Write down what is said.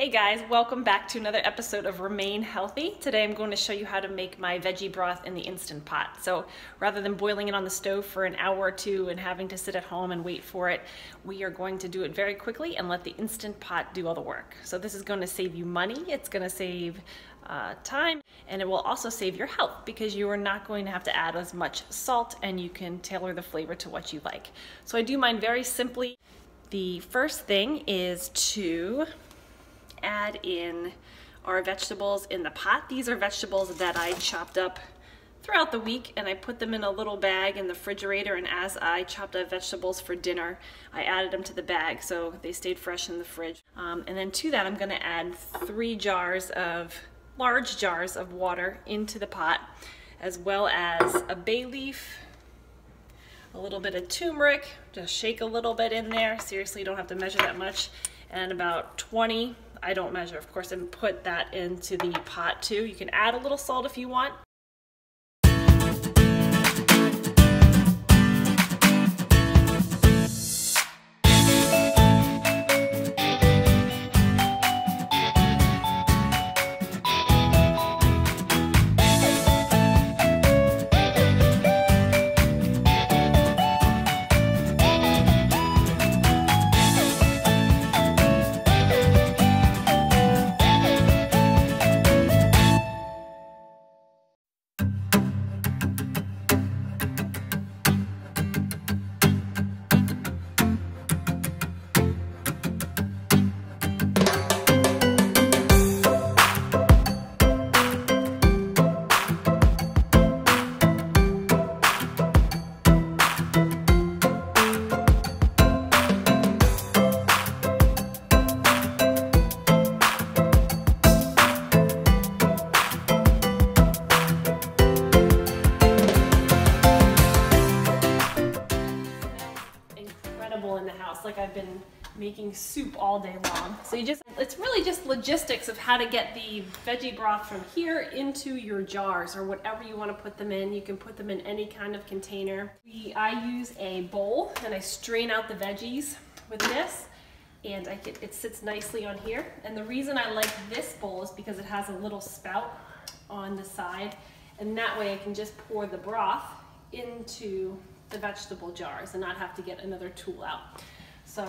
Hey guys, welcome back to another episode of Remain Healthy. Today I'm going to show you how to make my veggie broth in the Instant Pot. So rather than boiling it on the stove for an hour or two and having to sit at home and wait for it, we are going to do it very quickly and let the Instant Pot do all the work. So this is going to save you money, it's going to save time, and it will also save your health because you are not going to have to add as much salt and you can tailor the flavor to what you like. So I do mine very simply. The first thing is to add in our vegetables in the pot. These are vegetables that I chopped up throughout the week and I put them in a little bag in the refrigerator, and as I chopped up vegetables for dinner I added them to the bag so they stayed fresh in the fridge. And then to that I'm going to add 3 large jars of water into the pot, as well as a bay leaf, a little bit of turmeric, just shake a little bit in there. Seriously, you don't have to measure that much. And about 20, I don't measure of course, and put that into the pot too. You can add a little salt if you want. In the house, like I've been making soup all day long. So it's really just logistics of how to get the veggie broth from here into your jars or whatever you want to put them in. You can put them in any kind of container. I use a bowl and I strain out the veggies with this, and it sits nicely on here. And the reason I like this bowl is because it has a little spout on the side, and that way I can just pour the broth into the vegetable jars and not have to get another tool out. So